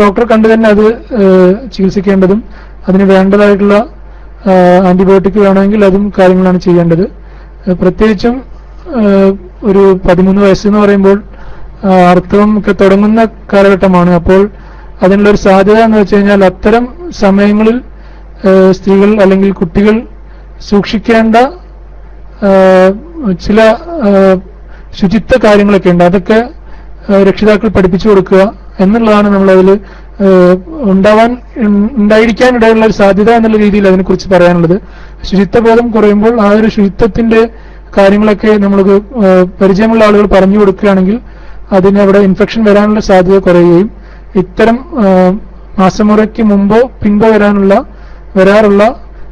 ഡോക്ടറെ കണ്ടു തന്നെ അത് ചികിത്സിക്കേണ്ടതും അതിന് വേണ്ടതായിട്ടുള്ള ആന്റിബയോട്ടിക് വേണമെങ്കിൽ അതും കാര്യങ്ങളാണ് ചെയ്യേണ്ടത്. പ്രത്യേകിച്ചും ഒരു 13 വയസ്സെന്ന് പറയുമ്പോൾ ആർത്തവം ഒക്കെ തുടങ്ങുന്ന കാലഘട്ടമാണ്. അപ്പോൾ അതിനുള്ള ഒരു സാധ്യത എന്ന് വെച്ച് കഴിഞ്ഞാൽ അത്തരം സമയങ്ങളിൽ സ്ത്രീകൾ അല്ലെങ്കിൽ കുട്ടികൾ സൂക്ഷിക്കേണ്ട ചില ശുചിത്വ കാര്യങ്ങളൊക്കെ ഉണ്ട്. അതൊക്കെ രക്ഷിതാക്കൾ പഠിപ്പിച്ചു കൊടുക്കുക എന്നുള്ളതാണ് നമ്മളതിൽ ഉണ്ടായിരിക്കാനിടയുള്ള ഒരു സാധ്യത എന്നുള്ള രീതിയിൽ അതിനെക്കുറിച്ച് പറയാനുള്ളത്. ശുചിത്വബോധം കുറയുമ്പോൾ ആ ഒരു ശുചിത്വത്തിന്റെ കാര്യങ്ങളൊക്കെ നമ്മൾക്ക് പരിചയമുള്ള ആളുകൾ പറഞ്ഞു കൊടുക്കുകയാണെങ്കിൽ അതിന് അവിടെ ഇൻഫെക്ഷൻ വരാനുള്ള സാധ്യത കുറയുകയും ഇത്തരം മാസമുറയ്ക്ക് മുമ്പോ പിൻപോ വരാറുള്ള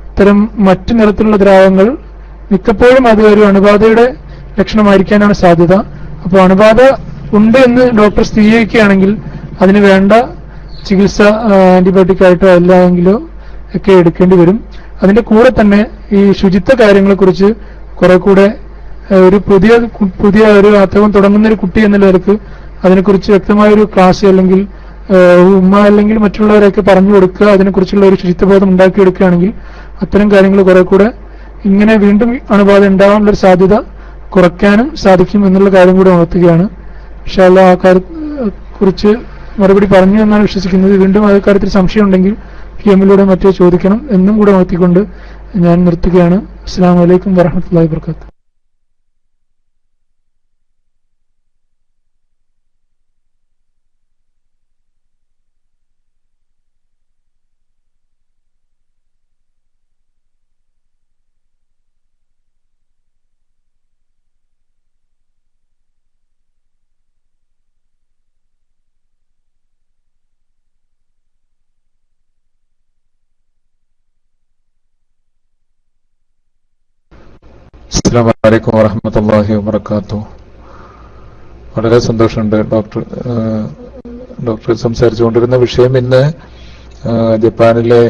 ഇത്തരം മറ്റു നിറത്തിലുള്ള ദ്രാവകങ്ങൾ മിക്കപ്പോഴും അത് ഒരു അണുബാധയുടെ ലക്ഷണമായിരിക്കാനാണ് സാധ്യത. അപ്പോൾ അണുബാധ ഉണ്ട് എന്ന് ഡോക്ടർ സ്ഥിരീകരിക്കുകയാണെങ്കിൽ അതിന് വേണ്ട ചികിത്സ ആന്റിബയോട്ടിക് ആയിട്ടോ അല്ലെങ്കിലോ ഒക്കെ എടുക്കേണ്ടി വരും. അതിന്റെ കൂടെ തന്നെ ഈ ശുചിത്വ കാര്യങ്ങളെക്കുറിച്ച് കുറെ കൂടെ ഒരു പുതിയ ഒരു ആർത്തവം തുടങ്ങുന്ന ഒരു കുട്ടി എന്ന നിലയ്ക്ക് അതിനെക്കുറിച്ച് വ്യക്തമായൊരു ക്ലാസ് അല്ലെങ്കിൽ ഉമ്മ അല്ലെങ്കിൽ മറ്റുള്ളവരെയൊക്കെ പറഞ്ഞു കൊടുക്കുക, അതിനെക്കുറിച്ചുള്ള ഒരു ശുചിത്വബോധം ഉണ്ടാക്കിയെടുക്കുകയാണെങ്കിൽ അത്തരം കാര്യങ്ങൾ കുറെ കൂടെ ഇങ്ങനെ വീണ്ടും അണുബാധ ഉണ്ടാവാനുള്ളൊരു സാധ്യത കുറയ്ക്കാനും സാധിക്കും എന്നുള്ള കാര്യം കൂടെ ഉണർത്തുകയാണ്. ഇൻഷാ അല്ലാഹ് ആ കാര്യത്തെക്കുറിച്ച് മറുപടി പറഞ്ഞു എന്നാണ് വിശ്വസിക്കുന്നത്. വീണ്ടും ആ കാര്യത്തിൽ സംശയം ഉണ്ടെങ്കിൽ PMലൂടെ മറ്റേ ചോദിക്കണം എന്നും കൂടെ ഉണർത്തിക്കൊണ്ട് ഞാൻ നിർത്തുകയാണ്. അസ്സലാമു അലൈക്കും വറഹ്മത്തുള്ളാഹി വബറകാതുഹു. അസ്സലാമു അലൈക്കും വറഹ്മത്തുള്ളാഹി വബറകാതുഹു. വളരെ സന്തോഷമുണ്ട് ഡോക്ടർ സംസാരിച്ചുകൊണ്ടിരുന്ന വിഷയം ഇന്ന് ജപ്പാനിലെ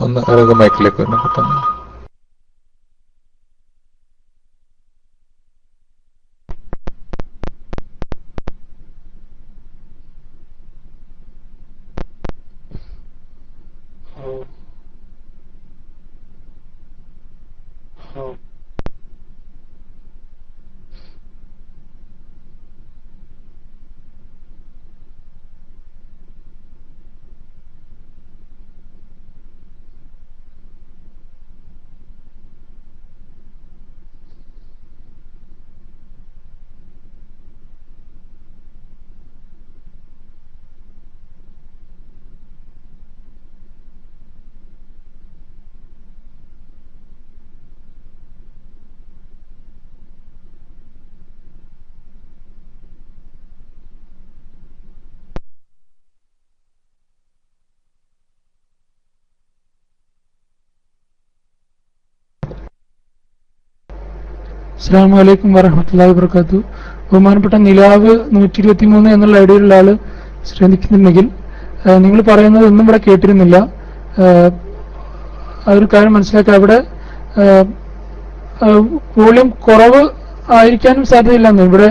ഒന്ന് മൈക്കിലേക്ക് തന്നെ പെട്ടെന്ന് അസ്സലാമു അലൈക്കും വറഹ്മത്തുള്ളാഹി വബറകാതുഹു. ബഹുമാനപ്പെട്ട നിലാവ് 123 എന്നുള്ള ഐഡിയയിലുള്ള ആള് ശ്രദ്ധിക്കുന്നുണ്ടെങ്കിൽ നിങ്ങൾ പറയുന്നത് ഒന്നും ഇവിടെ കേട്ടിരുന്നില്ല. ആ ഒരു കാര്യം മനസ്സിലാക്കുക. അവിടെ വോളിയം കുറവ് ആയിരിക്കാനും സാധ്യതയില്ലെന്ന്. ഇവിടെ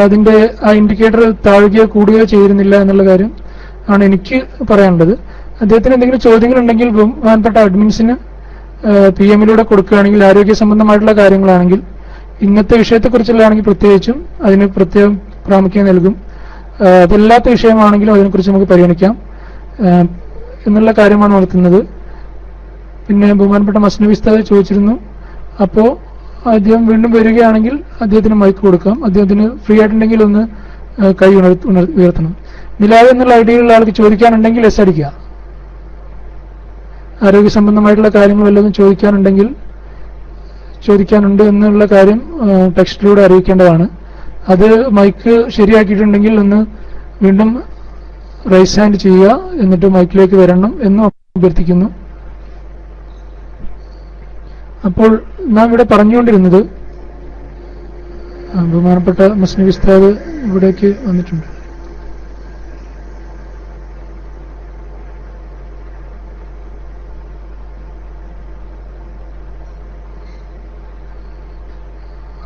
അതിന്റെ ആ ഇൻഡിക്കേറ്റർ താഴുകയോ കൂടുകയോ ചെയ്തിരുന്നില്ല എന്നുള്ള കാര്യം ആണ് എനിക്ക് പറയാനുള്ളത്. അദ്ദേഹത്തിന് എന്തെങ്കിലും ചോദ്യങ്ങളുണ്ടെങ്കിൽ ബഹുമാനപ്പെട്ട അഡ്മിൻസിന് PMലൂടെ കൊടുക്കുകയാണെങ്കിൽ ആരോഗ്യ സംബന്ധമായിട്ടുള്ള കാര്യങ്ങളാണെങ്കിൽ ഇന്നത്തെ വിഷയത്തെക്കുറിച്ചുള്ളതാണെങ്കിൽ പ്രത്യേകിച്ചും അതിന് പ്രത്യേകം പ്രാമുഖ്യം നൽകും. അതല്ലാത്ത വിഷയമാണെങ്കിലും അതിനെക്കുറിച്ച് നമുക്ക് പരിഗണിക്കാം എന്നുള്ള കാര്യമാണ് ഉണർത്തുന്നത്. പിന്നെ ബഹുമാനപ്പെട്ട മസ്നവി ഉസ്താദ് ചോദിച്ചിരുന്നു. അപ്പോൾ അദ്ദേഹം വീണ്ടും വരികയാണെങ്കിൽ അദ്ദേഹത്തിന് മൈക്ക് കൊടുക്കാം. അദ്ദേഹത്തിന് ഫ്രീ ആയിട്ടുണ്ടെങ്കിൽ ഒന്ന് കൈ ഉയർത്തണം. നിലാവ് എന്നുള്ള ഐഡിയയിലുള്ള ആൾക്ക് ചോദിക്കാനുണ്ടെങ്കിൽ എസ് അടിക്കുക. ആരോഗ്യ സംബന്ധമായിട്ടുള്ള കാര്യങ്ങൾ വല്ലതും ചോദിക്കാനുണ്ട് എന്നുള്ള കാര്യം ടെക്സ്റ്റിലൂടെ അറിയിക്കേണ്ടതാണ്. അത് മൈക്ക് ശരിയാക്കിയിട്ടുണ്ടെങ്കിൽ ഒന്ന് വീണ്ടും റൈസ് ഹാൻഡ് ചെയ്യുക, എന്നിട്ട് മൈക്കിലേക്ക് വരണം എന്നും അഭ്യർത്ഥിക്കുന്നു. അപ്പോൾ നാം ഇവിടെ പറഞ്ഞുകൊണ്ടിരുന്നത് ബഹുമാനപ്പെട്ട മസ്നവി ഉസ്താദ് ഇവിടേക്ക് വന്നിട്ടുണ്ട്.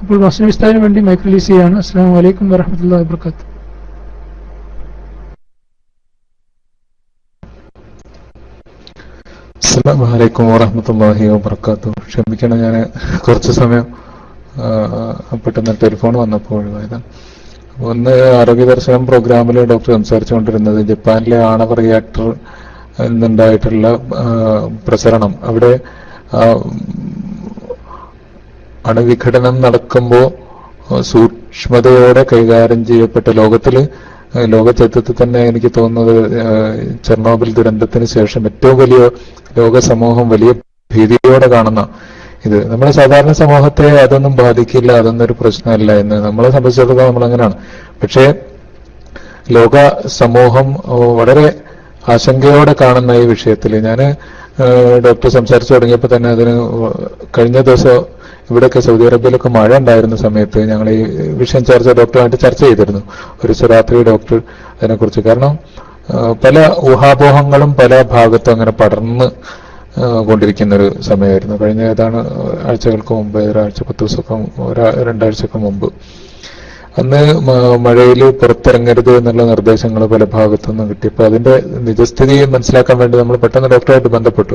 അപ്പോൾ ഇപ്പോൾ മസ്ജിദ് ഉസ്താദിന് വേണ്ടി മൈക്ക് റിലീസ് ചെയ്യാണ്. അസ്സലാമു അലൈക്കും വറഹ്മത്തുള്ളാഹി വബറകാതുഹു. അസ്സലാമു അലൈക്കും വറഹ്മത്തുള്ളാഹി വബറകാതുഹു. ക്ഷമിക്കണം, ഞാൻ കുറച്ച് സമയം പെട്ടെന്ന് ടെലിഫോൺ വന്നപ്പോൾ ഒഴിവായതാണ്. ഒന്ന്, ആരോഗ്യ ദർശനം പ്രോഗ്രാമിൽ ഡോക്ടർ സംസാരിച്ചുകൊണ്ടിരുന്നത് ജപ്പാനിലെ ആണവ റിയാക്ടർ നിന്നുണ്ടായിട്ടുള്ള പ്രസരണം. അവിടെ അണുവിഘടനം നടക്കുമ്പോൾ സൂക്ഷ്മതയോടെ കൈകാര്യം ചെയ്യപ്പെട്ട ലോക ചരിത്രത്തിൽ തന്നെ എനിക്ക് തോന്നുന്നത് ചെർണോബിൽ ദുരന്തത്തിന് ശേഷം ഏറ്റവും വലിയ ലോക സമൂഹം വലിയ ഭീതിയോടെ കാണുന്ന ഇത്. നമ്മുടെ സാധാരണ സമൂഹത്തെ അതൊന്നും ബാധിക്കില്ല, അതൊന്നും ഒരു പ്രശ്നമല്ല എന്ന് നമ്മളെ സംബന്ധിച്ചിടത്തോളം നമ്മൾ അങ്ങനെയാണ്. പക്ഷേ ലോക സമൂഹം വളരെ ആശങ്കയോടെ കാണുന്ന ഈ വിഷയത്തിൽ ഞാൻ ഡോക്ടർ സംസാരിച്ചു തുടങ്ങിയപ്പോൾ തന്നെ അതിന് കഴിഞ്ഞ ദിവസം ഇവിടെയൊക്കെ സൗദി അറേബ്യയിലൊക്കെ മഴ ഉണ്ടായിരുന്ന സമയത്ത് ഞങ്ങൾ ഈ വിഷയം ഡോക്ടറുമായിട്ട് ചർച്ച ചെയ്തിരുന്നു, ഒരു രാത്രി ഡോക്ടർ അതിനെക്കുറിച്ച്. കാരണം പല ഊഹാപോഹങ്ങളും പല ഭാഗത്തും അങ്ങനെ പടർന്ന് കൊണ്ടിരിക്കുന്ന ഒരു സമയമായിരുന്നു. കഴിഞ്ഞ ഏതാണ് ആഴ്ചകൾക്ക് മുമ്പ്, ഒരാഴ്ച 10 ദിവസമൊക്കെ 2 ആഴ്ചക്ക് മുമ്പ്. അന്ന് മഴയിൽ പുറത്തിറങ്ങരുത് എന്നുള്ള നിർദ്ദേശങ്ങൾ പല ഭാഗത്തുനിന്നും കിട്ടിയപ്പോൾ അതിന്റെ നിജസ്ഥിതി മനസ്സിലാക്കാൻ വേണ്ടി നമ്മൾ പെട്ടെന്ന് ഡോക്ടറായിട്ട് ബന്ധപ്പെട്ടു.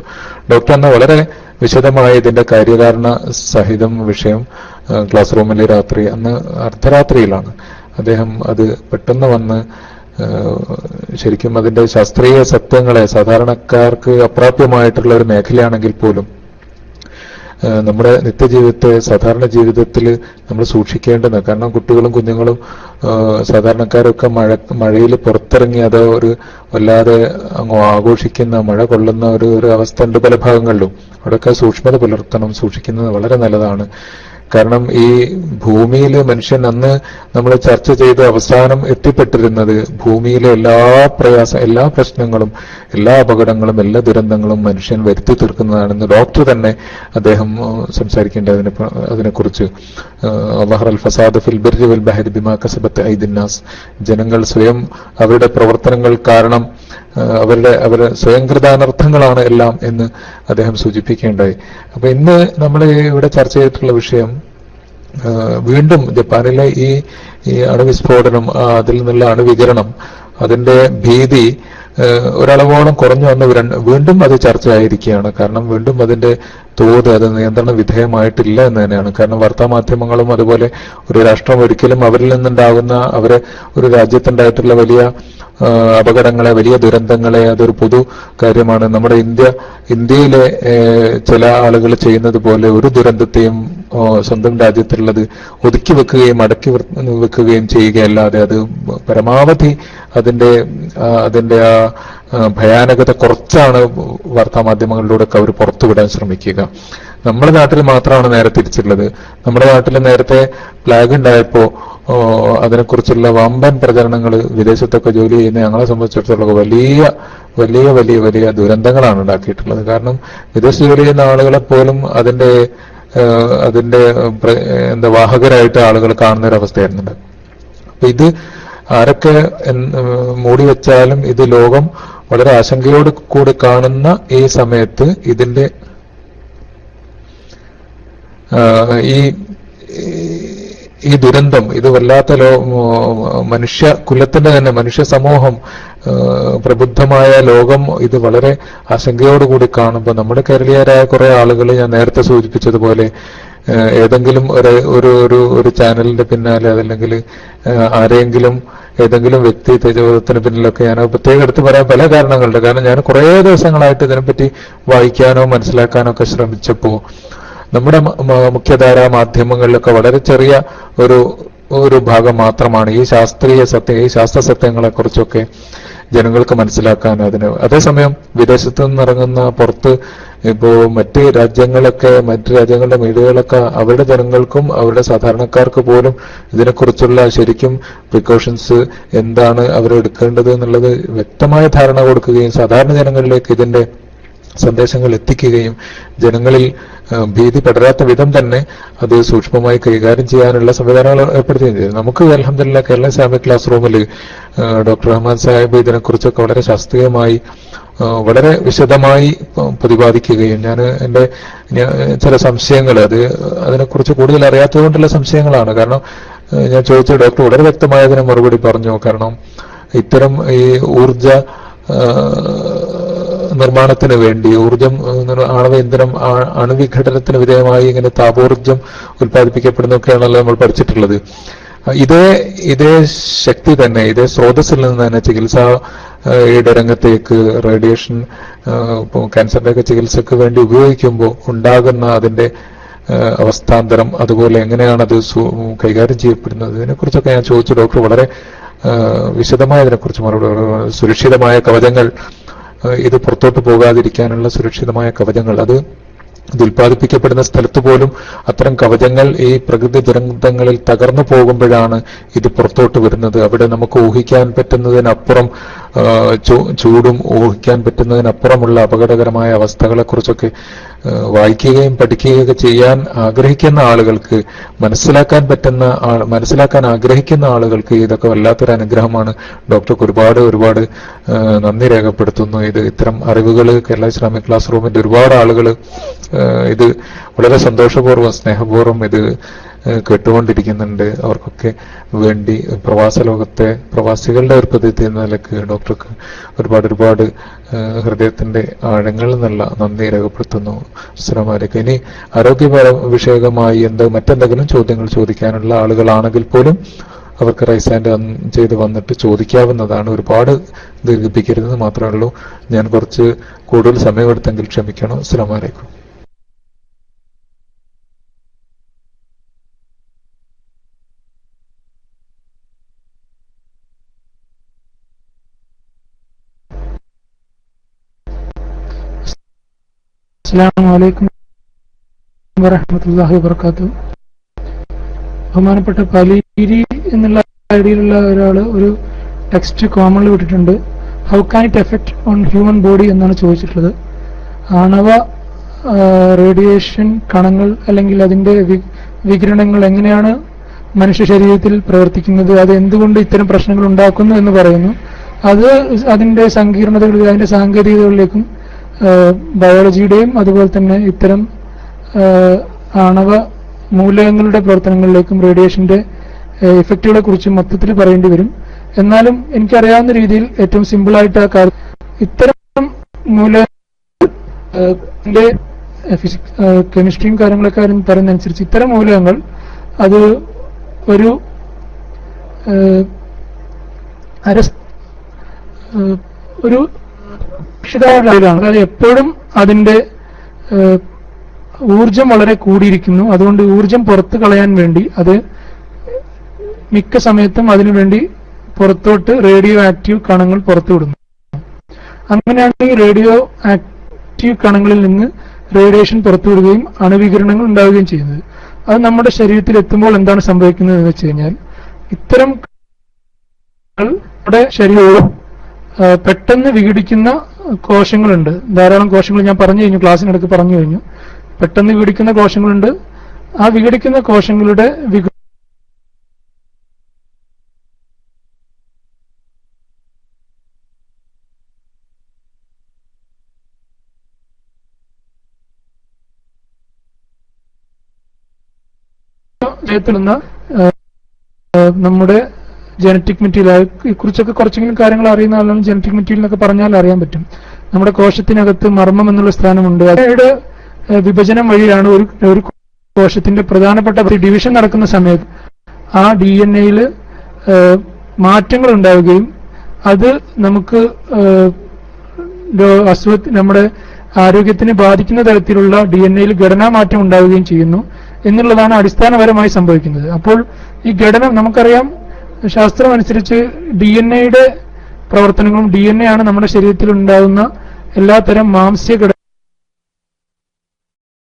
ഡോക്ടർ അന്ന് വളരെ വിശദമായ ഇതിന്റെ കാര്യകാരണ സഹിതം വിഷയം ക്ലാസ് റൂമിൽ രാത്രി, അന്ന് അർദ്ധരാത്രിയിലാണ് അദ്ദേഹം അത് പെട്ടെന്ന് വന്ന് ശരിക്കും അതിന്റെ ശാസ്ത്രീയ സത്യങ്ങളെ സാധാരണക്കാർക്ക് അപ്രാപ്യമായിട്ടുള്ള ഒരു മേഖലയാണെങ്കിൽ പോലും നമ്മുടെ നിത്യജീവിതത്തെ, സാധാരണ ജീവിതത്തിൽ നമ്മൾ സൂക്ഷിക്കേണ്ടത്. കാരണം കുട്ടികളും കുഞ്ഞുങ്ങളും സാധാരണക്കാരൊക്കെ മഴയിൽ പുറത്തിറങ്ങി അത് ഒരു വല്ലാതെ അങ്ങ് ആഘോഷിക്കുന്ന, മഴ കൊള്ളുന്ന ഒരു അവസ്ഥ ഉണ്ട് പല ഭാഗങ്ങളിലും. അവിടെയൊക്കെ സൂക്ഷ്മത പുലർത്തണം, സൂക്ഷിക്കുന്നത് വളരെ നല്ലതാണ്. കാരണം ഈ ഭൂമിയിൽ മനുഷ്യൻ അന്ന് നമ്മൾ ചർച്ച ചെയ്ത് അവസാനം എത്തിപ്പെട്ടിരുന്നത് ഭൂമിയിലെ എല്ലാ പ്രശ്നങ്ങളും, എല്ലാ അപകടങ്ങളും, എല്ലാ ദുരന്തങ്ങളും മനുഷ്യൻ വരുത്തി തീർക്കുന്നതാണെന്ന് ഡോക്ടർ തന്നെ അദ്ദേഹം സംസാരിക്കേണ്ടത് അതിനെക്കുറിച്ച്. അല്ലാഹു അൽ ഫസാദ് ഫിൽ ബർരി വൽ ബഹരി ബിമാ കസബത് ഐദിൻ നാസ്, ജനങ്ങൾ സ്വയം അവരുടെ പ്രവർത്തനങ്ങൾ കാരണം അവരുടെ സ്വയംകൃതാനർത്ഥങ്ങളാണ് എല്ലാം എന്ന് അദ്ദേഹം സൂചിപ്പിക്കേണ്ടായി. അപ്പൊ ഇന്ന് നമ്മൾ ഇവിടെ ചർച്ച ചെയ്തിട്ടുള്ള വിഷയം വീണ്ടും ജപ്പാനിലെ ഈ അണുവിസ്ഫോടനം, അതിൽ നിന്നുള്ള അണുവികിരണം, അതിന്റെ ഭീതി ഒരളവോളം കുറഞ്ഞു വന്ന് വീണ്ടും അത് ചർച്ചയായിരിക്കുകയാണ്. കാരണം വീണ്ടും അതിന്റെ തോത് അത് നിയന്ത്രണ വിധേയമായിട്ടില്ല എന്ന് തന്നെയാണ്. കാരണം വാർത്താമാധ്യമങ്ങളും അതുപോലെ ഒരു രാഷ്ട്രം ഒരിക്കലും അവരിൽ നിന്നുണ്ടാകുന്ന ഒരു രാജ്യത്തുണ്ടായിട്ടുള്ള വലിയ അപകടങ്ങളെ, വലിയ ദുരന്തങ്ങളെ അതൊരു പൊതു കാര്യമാണ്. നമ്മുടെ ഇന്ത്യയിലെ ചില ആളുകൾ ചെയ്യുന്നത് പോലെ ഒരു ദുരന്തത്തെയും സ്വന്തം രാജ്യത്തുള്ളത് ഒതുക്കി വെക്കുകയും അടക്കി വെക്കുകയും ചെയ്യുകയല്ലാതെ അത് പരമാവധി അതിന്റെ ആ ഭയാനകത കുറച്ചാണ് വാർത്താമാധ്യമങ്ങളിലൂടെ ഒക്കെ അവർ പുറത്തുവിടാൻ ശ്രമിക്കുക. നമ്മുടെ നാട്ടിൽ മാത്രമാണ് നേരെ തിരിച്ചുള്ളത്. നമ്മുടെ നാട്ടിൽ നേരത്തെ ഫ്ലാഗ് ഉണ്ടായപ്പോ അതിനെക്കുറിച്ചുള്ള വമ്പൻ പ്രചരണങ്ങൾ വിദേശത്തൊക്കെ ജോലി ചെയ്യുന്ന ഞങ്ങളെ സംബന്ധിച്ചിടത്തോളം വലിയ വലിയ വലിയ വലിയ ദുരന്തങ്ങളാണ് ഉണ്ടാക്കിയിട്ടുള്ളത്. കാരണം വിദേശ ജോലി ചെയ്യുന്ന ആളുകളെ പോലും അതിന്റെ വാഹകരായിട്ട് ആളുകൾ കാണുന്ന ഒരു അവസ്ഥയായിരുന്നുണ്ട്. അപ്പൊ ഇത് ആരൊക്കെ മൂടി വെച്ചാലും ഇത് ലോകം വളരെ ആശങ്കയോട് കൂടി കാണുന്ന ഈ സമയത്ത് ഇതിന്റെ ഈ ദുരന്തം ഇത് വല്ലാത്ത മനുഷ്യ കുലത്തിന്റെ തന്നെ, മനുഷ്യ സമൂഹം, പ്രബുദ്ധമായ ലോകം ഇത് വളരെ ആശങ്കയോടുകൂടി കാണുമ്പോൾ നമ്മുടെ കേരളീയരായ കുറെ ആളുകൾ ഞാൻ നേരത്തെ സൂചിപ്പിച്ചതുപോലെ ഏതെങ്കിലും ഒരു ചാനലിന്റെ പിന്നാലെ അതല്ലെങ്കിൽ ആരെങ്കിലും ഏതെങ്കിലും വ്യക്തി തേജോധത്തിന് പിന്നിലൊക്കെ ഞാൻ പ്രത്യേകം എടുത്ത് പറയാൻ പല കാരണങ്ങളുണ്ട്. കാരണം ഞാൻ കുറെ ദിവസങ്ങളായിട്ട് ഇതിനെപ്പറ്റി വായിക്കാനോ മനസ്സിലാക്കാനോ ഒക്കെ ശ്രമിച്ചപ്പോ നമ്മുടെ മുഖ്യധാരാ മാധ്യമങ്ങളിലൊക്കെ വളരെ ചെറിയ ഒരു ഭാഗം മാത്രമാണ് ഈ ശാസ്ത്ര സത്യങ്ങളെ കുറിച്ചൊക്കെ ജനങ്ങൾക്ക് മനസ്സിലാക്കാൻ അതേസമയം വിദേശത്തു നിന്നിറങ്ങുന്ന പുറത്ത് ഇപ്പോ മറ്റ് രാജ്യങ്ങളുടെ മീഡിയകളൊക്കെ അവരുടെ ജനങ്ങൾക്കും അവരുടെ സാധാരണക്കാർക്ക് പോലും ഇതിനെക്കുറിച്ചുള്ള ശരിക്കും പ്രിക്കോഷൻസ് എന്താണ് അവരെടുക്കേണ്ടത് എന്നുള്ളത് വ്യക്തമായ ധാരണ കൊടുക്കുകയും സാധാരണ ജനങ്ങളിലേക്ക് ഇതിന്റെ സന്ദേശങ്ങൾ എത്തിക്കുകയും ജനങ്ങളിൽ ഭീതി പടരാത്ത വിധം തന്നെ അത് സൂക്ഷ്മമായി കൈകാര്യം ചെയ്യാനുള്ള സംവിധാനങ്ങൾ ഏർപ്പെടുത്തുകയും ചെയ്തു. നമുക്ക് അൽഹംദുലില്ലാഹ് കേരള ഇസ്ലാമിക് ക്ലാസ് റൂമിൽ ഡോക്ടർ റഹ്മാൻ സാഹിബ് ഇതിനെക്കുറിച്ചൊക്കെ വളരെ ശാസ്ത്രീയമായി വളരെ വിശദമായി പ്രതിപാദിക്കുകയും ഞാൻ എൻ്റെ ചില സംശയങ്ങൾ അതിനെക്കുറിച്ച് കൂടുതൽ അറിയാത്തതുകൊണ്ടുള്ള സംശയങ്ങളാണ്. കാരണം ഞാൻ ചോദിച്ച ഡോക്ടർ വളരെ വ്യക്തമായതിന് മറുപടി പറഞ്ഞു. കാരണം ഇത്തരം ഈ ഊർജ നിർമ്മാണത്തിന് വേണ്ടി ഊർജം ആണവ ഇന്ധനം അണുവിഘടനത്തിന് വിധേയമായി ഇങ്ങനെ താപോർജം ഉത്പാദിപ്പിക്കപ്പെടുന്നൊക്കെയാണല്ലോ നമ്മൾ പഠിച്ചിട്ടുള്ളത്. ഇതേ ശക്തി തന്നെ ഇതേ സ്രോതസ്സിൽ നിന്ന് തന്നെ ചികിത്സയുടെ രംഗത്തേക്ക് റേഡിയേഷൻ ക്യാൻസറിന്റെ ഒക്കെ ചികിത്സക്ക് വേണ്ടി ഉപയോഗിക്കുമ്പോൾ ഉണ്ടാകുന്ന അതിന്റെ അവസ്ഥാന്തരം, അതുപോലെ എങ്ങനെയാണ് അത് കൈകാര്യം ചെയ്യപ്പെടുന്നത്, ഇതിനെക്കുറിച്ചൊക്കെ ഞാൻ ചോദിച്ചു. ഡോക്ടർ വളരെ വിശദമായ ഇതിനെക്കുറിച്ച് മറുപടി, സുരക്ഷിതമായ കവചങ്ങൾ, ഇത് പുറത്തോട്ട് പോകാതിരിക്കാനുള്ള സുരക്ഷിതമായ കവചങ്ങൾ, അത് ഉത്പാദിപ്പിക്കപ്പെടുന്ന സ്ഥലത്ത് പോലും അത്തരം കവചങ്ങൾ ഈ പ്രകൃതി ദുരന്തങ്ങളിൽ തകർന്നു പോകുമ്പോഴാണ് ഇത് പുറത്തോട്ട് വരുന്നത്. അവിടെ നമുക്ക് ഊഹിക്കാൻ പറ്റുന്നതിനപ്പുറം ചൂടും ഊഹിക്കാൻ പറ്റുന്നതിനപ്പുറമുള്ള അപകടകരമായ അവസ്ഥകളെക്കുറിച്ചൊക്കെ വായിക്കുകയും പഠിക്കുകയൊക്കെ ചെയ്യാൻ ആഗ്രഹിക്കുന്ന ആളുകൾക്ക്, മനസ്സിലാക്കാൻ ആഗ്രഹിക്കുന്ന ആളുകൾക്ക് ഇതൊക്കെ വല്ലാത്തൊരു അനുഗ്രഹമാണ്. ഡോക്ടർക്ക് ഒരുപാട് നന്ദി രേഖപ്പെടുത്തുന്നു. ഇത്തരം അറിവുകൾ കേരള ഇസ്ലാമിക് ക്ലാസ് റൂമിന്റെ ഒരുപാട് ആളുകൾ ഇത് വളരെ സന്തോഷപൂർവ്വം സ്നേഹപൂർവ്വം ഇത് കേട്ടുകൊണ്ടിരിക്കുന്നുണ്ട്. അവർക്കൊക്കെ വേണ്ടി പ്രവാസികളുടെ ഒരു പ്രതിനിധി എന്ന നിലക്ക് ഡോക്ടർക്ക് ഒരുപാട് ഹൃദയത്തിന്റെ ആഴങ്ങളിൽ നിന്നുള്ള നന്ദി രേഖപ്പെടുത്തുന്നു. അസ്സലാമു അലൈക്കും. ഇനി ആരോഗ്യ വിഷയകമായി മറ്റെന്തെങ്കിലും ചോദ്യങ്ങൾ ചോദിക്കാനുള്ള ആളുകളാണെങ്കിൽ പോലും അവർക്ക് റൈസ് ഹാൻഡ് ചെയ്ത് വന്നിട്ട് ചോദിക്കാവുന്നതാണ്. ഒരുപാട് ദീർഘിപ്പിക്കരുതെന്ന് മാത്രമേ ഉള്ളൂ. ഞാൻ കുറച്ച് കൂടുതൽ സമയമെടുത്തെങ്കിൽ ക്ഷമിക്കണം. അസ്സലാമു അലൈക്കും. അസ്സലാമു അലൈക്കും വറഹ്മത്തുള്ളാഹി വബറകാതുഹു. ബഹുമാനപ്പെട്ട പലീരി എന്നുള്ള ഐഡിയിലുള്ള ഒരാള് ഒരു ടെക്സ്റ്റ് കോമണിൽ വിട്ടിട്ടുണ്ട്. How can it effect on human body എന്നാണ് ചോദിച്ചിട്ടുള്ളത്. ആണവ റേഡിയേഷൻ കണങ്ങൾ അല്ലെങ്കിൽ അതിന്റെ വികിരണങ്ങൾ എങ്ങനെയാണ് മനുഷ്യ ശരീരത്തിൽ പ്രവർത്തിക്കുന്നത്, അത് എന്തുകൊണ്ട് ഇത്തരം പ്രശ്നങ്ങൾ ഉണ്ടാക്കുന്നു എന്ന് പറയുന്നു. അത് അതിന്റെ സങ്കീർണതകളിൽ, അതിന്റെ സാങ്കേതികതകളിലേക്കും ബയോളജിയുടെയും അതുപോലെ തന്നെ ഇത്തരം ആണവ മൂലകങ്ങളുടെ പ്രവർത്തനങ്ങളിലേക്കും റേഡിയേഷന്റെ ഇഫക്റ്റുകളെ കുറിച്ച് മൊത്തത്തിൽ പറയേണ്ടി വരും. എന്നാലും എനിക്കറിയാവുന്ന രീതിയിൽ ഏറ്റവും സിമ്പിളായിട്ട് ആ കാര്യം, ഇത്തരം മൂലകങ്ങളുടെ കെമിസ്ട്രിയും കാര്യങ്ങളൊക്കെ പറയുന്നതനുസരിച്ച് ഇത്തരം മൂലകങ്ങൾ അത് ഒരു രക്ഷിതാവാണ്. അതായത് എപ്പോഴും അതിന്റെ ഊർജം വളരെ കൂടിയിരിക്കുന്നു. അതുകൊണ്ട് ഊർജം പുറത്തു കളയാൻ വേണ്ടി അത് മിക്ക സമയത്തും അതിനുവേണ്ടി പുറത്തോട്ട് റേഡിയോ ആക്റ്റീവ് കണങ്ങൾ പുറത്തുവിടുന്നു. അങ്ങനെയാണ് ഈ റേഡിയോ ആക്റ്റീവ് കണങ്ങളിൽ നിന്ന് റേഡിയേഷൻ പുറത്തുവിടുകയും അണുവികിരണങ്ങൾ ഉണ്ടാവുകയും ചെയ്യുന്നത്. അത് നമ്മുടെ ശരീരത്തിൽ എത്തുമ്പോൾ എന്താണ് സംഭവിക്കുന്നത് എന്ന് വെച്ച് കഴിഞ്ഞാൽ, ഇത്തരം നമ്മുടെ ശരീരവും പെട്ടെന്ന് വിഘടിക്കുന്ന കോശങ്ങളുണ്ട്. ധാരാളം കോശങ്ങൾ ഞാൻ പറഞ്ഞു കഴിഞ്ഞു, ക്ലാസ്സിനിടയ്ക്ക് പറഞ്ഞു കഴിഞ്ഞു. പെട്ടെന്ന് വിഘടിക്കുന്ന കോശങ്ങളുണ്ട്. ആ വിഘടിക്കുന്ന കോശങ്ങളുടെ നമ്മുടെ ജനറ്റിക് മെറ്റീരിയൽ, കുറിച്ചൊക്കെ കുറച്ചെങ്കിലും കാര്യങ്ങൾ അറിയുന്ന ആളാണ്. ജനറ്റിക് മെറ്റീരിയൽ എന്നൊക്കെ പറഞ്ഞാൽ അറിയാൻ പറ്റും. നമ്മുടെ കോശത്തിനകത്ത് മർമ്മം എന്നുള്ള സ്ഥാനമുണ്ട്. അവയുടെ വിഭജനം വഴിയാണ് ഒരു കോശത്തിന്റെ പ്രധാനപ്പെട്ട ഡിവിഷൻ നടക്കുന്ന സമയത്ത് ആ DNA-യിൽ മാറ്റങ്ങൾ ഉണ്ടാവുകയും അത് നമുക്ക് നമ്മുടെ ആരോഗ്യത്തിന് ബാധിക്കുന്ന തരത്തിലുള്ള DNA-യിൽ ഘടനാമാറ്റം ഉണ്ടാവുകയും ചെയ്യുന്നു എന്നുള്ളതാണ് അടിസ്ഥാനപരമായി സംഭവിക്കുന്നത്. അപ്പോൾ ഈ ഘടന നമുക്കറിയാം, ശാസ്ത്രം അനുസരിച്ച് DNA-യുടെ പ്രവർത്തനങ്ങളും DNA ആണ് നമ്മുടെ ശരീരത്തിൽ ഉണ്ടാകുന്ന എല്ലാത്തരം മാംസ്യ